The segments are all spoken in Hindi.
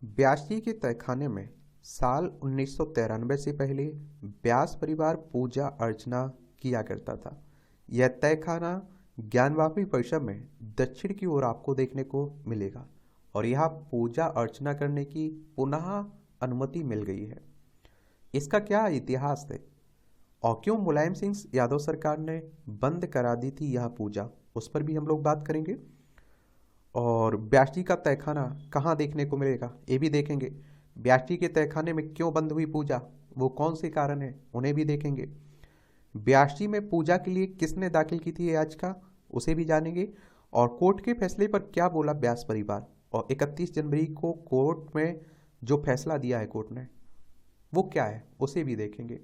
ब्यास के तहखाने में साल 1993 से पहले ब्यास परिवार पूजा अर्चना किया करता था। यह तहखाना ज्ञानवापी परिसर में दक्षिण की ओर आपको देखने को मिलेगा और यहाँ पूजा अर्चना करने की पुनः अनुमति मिल गई है। इसका क्या इतिहास है और क्यों मुलायम सिंह यादव सरकार ने बंद करा दी थी यह पूजा, उस पर भी हम लोग बात करेंगे। और ब्यास जी का तहखाना कहाँ देखने को मिलेगा ये भी देखेंगे। ब्यास जी के तहखाने में क्यों बंद हुई पूजा, वो कौन से कारण है, उन्हें भी देखेंगे। ब्यास जी में पूजा के लिए किसने दाखिल की थी याचिका, उसे भी जानेंगे। और कोर्ट के फैसले पर क्या बोला ब्यास परिवार, और 31 जनवरी को कोर्ट में जो फैसला दिया है कोर्ट ने वो क्या है, उसे भी देखेंगे।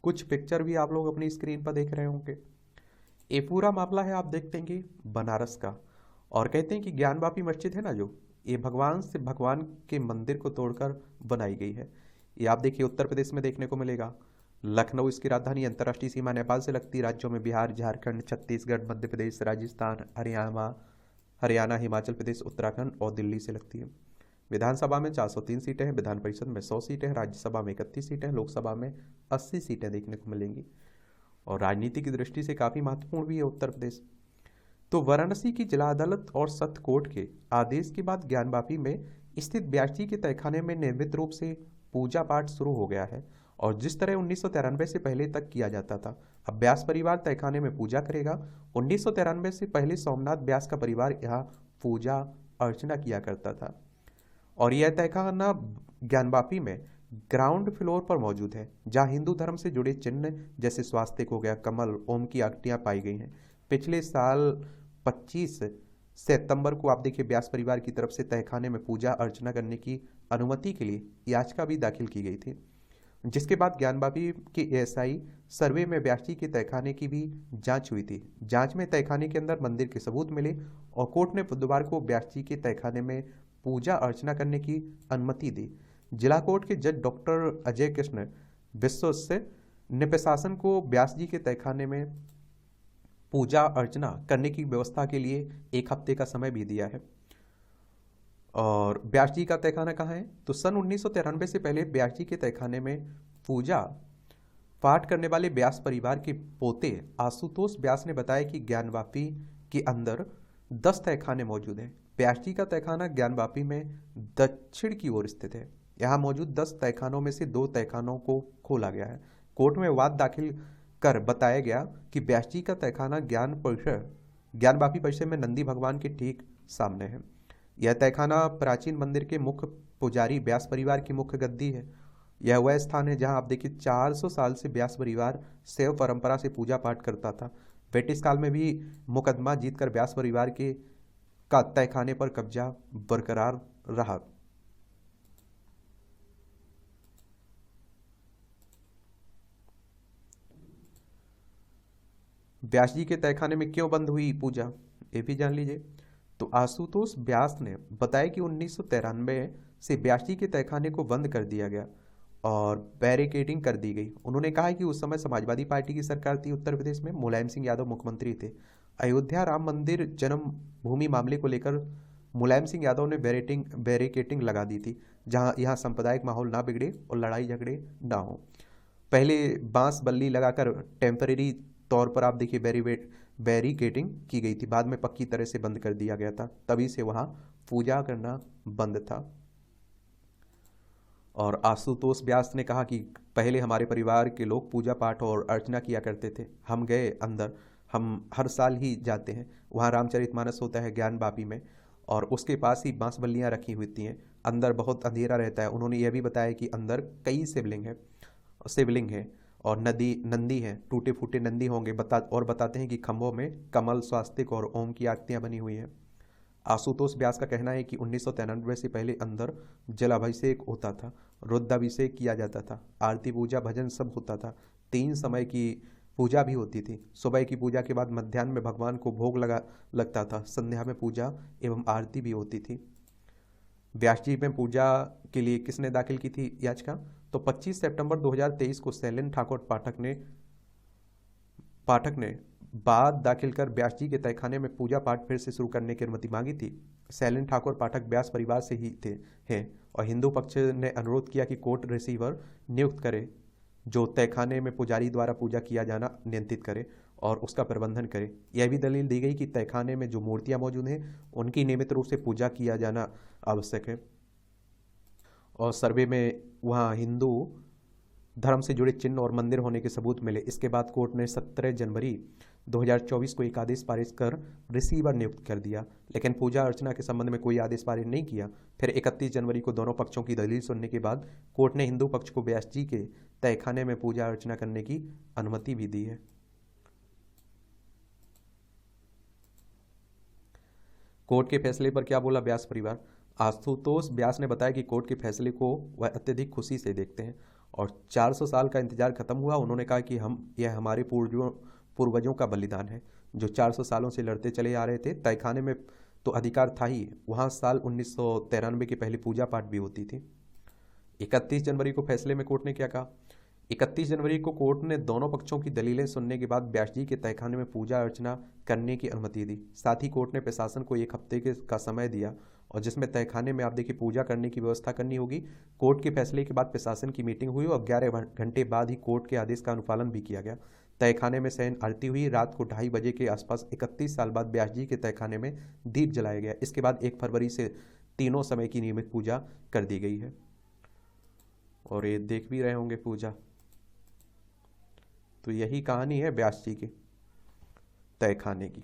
कुछ पिक्चर भी आप लोग अपनी स्क्रीन पर देख रहे होंगे। ये पूरा मामला है, आप देखते हैं कि बनारस का। और कहते हैं कि ज्ञानवापी मस्जिद है ना, जो ये भगवान से भगवान के मंदिर को तोड़कर बनाई गई है। ये आप देखिए उत्तर प्रदेश में देखने को मिलेगा। लखनऊ इसकी राजधानी, अंतर्राष्ट्रीय सीमा नेपाल से लगती राज्यों में बिहार, झारखंड, छत्तीसगढ़, मध्य प्रदेश, राजस्थान, हरियाणा, हिमाचल प्रदेश, उत्तराखंड और दिल्ली से लगती है। विधानसभा में 403 सीटें हैं, विधान परिषद में 100 सीटें हैं, राज्यसभा में 31 सीटें हैं, लोकसभा में 80 सीटें देखने को मिलेंगी। और राजनीति की दृष्टि से काफ़ी महत्वपूर्ण भी है उत्तर प्रदेश। तो वाराणसी की जिला अदालत और सत्र कोर्ट के आदेश के बाद ज्ञानवापी में स्थित ब्यास जी के तहखाने में नियमित रूप से पूजा पाठ शुरू हो गया है। और जिस तरह 1993 से पहले तक किया जाता था, अब ब्यास परिवार तहखाने में पूजा करेगा। 1993 से पहले सोमनाथ ब्यास का परिवार यहाँ पूजा अर्चना किया करता था। और यह तहखाना ज्ञानवापी में ग्राउंड फ्लोर पर मौजूद है, जहां हिंदू धर्म से जुड़े चिन्ह जैसे स्वास्तिक हो गया, कमल, ओम की आकृतियां पाई गई हैं। पिछले साल 25 सितंबर को आप देखिए ब्यास परिवार की तरफ से तहखाने में पूजा अर्चना करने की अनुमति के लिए याचिका भी दाखिल की गई थी, जिसके बाद ज्ञानवापी के एएसआई सर्वे में ब्यास जी के तहखाने की भी जांच हुई थी। जांच में तहखाने के अंदर मंदिर के सबूत मिले और कोर्ट ने बुधवार को ब्यास जी के तहखाने में पूजा अर्चना करने की अनुमति दी। जिला कोर्ट के जज डॉक्टर अजय कृष्ण विश्वस्य ने प्रशासन को ब्यास जी के तहखाने में पूजा अर्चना करने की व्यवस्था के लिए 1 हफ्ते का समय भी दिया है। और ब्यास जी का तहखाना कहाँ है, तो सन 1993 से पहले ब्यास जी के तहखाने में पूजा पाठ करने वाले ब्यास परिवार के पोते आशुतोष ब्यास ने बताया कि ज्ञानवापी के अंदर 10 तहखाने मौजूद हैं। ब्यास जी का तहखाना ज्ञानवापी में दक्षिण की ओर स्थित है। यहाँ मौजूद 10 तहखानों में से 2 तहखानों को खोला गया है। कोर्ट में वाद दाखिल कर बताया गया कि ब्यास जी का तहखाना ज्ञानवापी परिसर में नंदी भगवान के ठीक सामने है। यह तहखाना प्राचीन मंदिर के मुख्य पुजारी ब्यास परिवार की मुख्य गद्दी है। यह वह स्थान है जहां आप देखिए 400 साल से ब्यास परिवार शैव परंपरा से पूजा पाठ करता था। ब्रिटिश काल में भी मुकदमा जीतकर ब्यास परिवार के का तहखाने पर कब्जा बरकरार रहा। ब्यास जी के तहखाने में क्यों बंद हुई पूजा, ये भी जान लीजिए। तो आशुतोष ब्यास ने बताया कि 1993 से ब्यास जी के तहखाने को बंद कर दिया गया और बैरिकेडिंग कर दी गई। उन्होंने कहा कि उस समय समाजवादी पार्टी की सरकार थी उत्तर प्रदेश में, मुलायम सिंह यादव मुख्यमंत्री थे। अयोध्या राम मंदिर जन्म भूमि मामले को लेकर मुलायम सिंह यादव ने बैरिकेडिंग लगा दी थी, जहां यहाँ सांप्रदायिक माहौल ना बिगड़े और लड़ाई झगड़े ना हो। पहले बांस बल्ली लगाकर टेम्परेरी तौर पर आप देखिए बैरिकेडिंग की गई थी, बाद में पक्की तरह से बंद कर दिया गया था, तभी से वहाँ पूजा करना बंद था। और आशुतोष व्यास ने कहा कि पहले हमारे परिवार के लोग पूजा पाठ और अर्चना किया करते थे। हम गए अंदर, हम हर साल ही जाते हैं, वहाँ रामचरितमानस होता है ज्ञानवापी में, और उसके पास ही बांस बल्लियाँ रखी होती हैं। अंदर बहुत अंधेरा रहता है। उन्होंने यह भी बताया कि अंदर कई शिवलिंग है और नंदी है, टूटे फूटे नंदी होंगे। बताते हैं कि खंभों में कमल, स्वास्तिक और ओम की आकृतियाँ बनी हुई हैं। आशुतोष व्यास का कहना है कि 1993 से पहले अंदर जलाभिषेक होता था, रुद्राभिषेक किया जाता था, आरती पूजा भजन सब होता था। 3 समय की पूजा भी होती थी। सुबह की पूजा के बाद मध्याह्न में भगवान को भोग लगता था। संध्या में पूजा एवं आरती भी होती थी। व्यास जी में पूजा के लिए किसने दाखिल की थी याचिका, तो 25 सितंबर 2023 को शैलेंद्र ठाकुर पाठक ने बाद दाखिल कर ब्यास जी के तहखाने में पूजा पाठ फिर से शुरू करने की अनुमति मांगी थी। शैलेन ठाकुर पाठक ब्यास परिवार से ही थे हैं और हिंदू पक्ष ने अनुरोध किया कि कोर्ट रिसीवर नियुक्त करे जो तहखाने में पुजारी द्वारा पूजा किया जाना नियंत्रित करे और उसका प्रबंधन करे। यह भी दलील दी गई कि तहखाने में जो मूर्तियां मौजूद हैं उनकी नियमित रूप से पूजा किया जाना आवश्यक है और सर्वे में वहाँ हिंदू धर्म से जुड़े चिन्ह और मंदिर होने के सबूत मिले। इसके बाद कोर्ट ने 17 जनवरी 2024 को एक आदेश पारित कर रिसीवर नियुक्त कर दिया, लेकिन पूजा अर्चना के संबंध में कोई आदेश पारित नहीं किया। फिर 31 जनवरी को दोनों पक्षों की दलील सुनने के बाद कोर्ट ने हिंदू पक्ष को व्यास जी के तहखाने में पूजा अर्चना करने की अनुमति भी दी है। कोर्ट के फैसले पर क्या बोला व्यास परिवार? आशुतोष व्यास ने बताया कि कोर्ट के फैसले को वह अत्यधिक खुशी से देखते हैं और 400 साल का इंतजार खत्म हुआ। उन्होंने कहा कि यह हमारे पूर्वजों का बलिदान है जो 400 सालों से लड़ते चले आ रहे थे। तहखाने में तो अधिकार था ही, वहाँ साल 1993 की पहली पूजा पाठ भी होती थी। 31 जनवरी को फैसले में कोर्ट ने क्या कहा? 31 जनवरी को कोर्ट ने दोनों पक्षों की दलीलें सुनने के बाद व्यास जी के तहखाने में पूजा अर्चना करने की अनुमति दी। साथ ही कोर्ट ने प्रशासन को 1 हफ्ते का समय दिया और जिसमें तहखाने में आप देखिए पूजा करने की व्यवस्था करनी होगी। कोर्ट के फैसले के बाद प्रशासन की मीटिंग हुई और 11 घंटे बाद ही कोर्ट के आदेश का अनुपालन भी किया गया। तहखाने में शयन आरती हुई। रात को 2:30 बजे के आसपास 31 साल बाद व्यास जी के तहखाने में दीप जलाया गया। इसके बाद 1 फरवरी से तीनों समय की नियमित पूजा कर दी गई है और ये देख भी रहे होंगे पूजा। तो यही कहानी है व्यास जी के तहखाने की।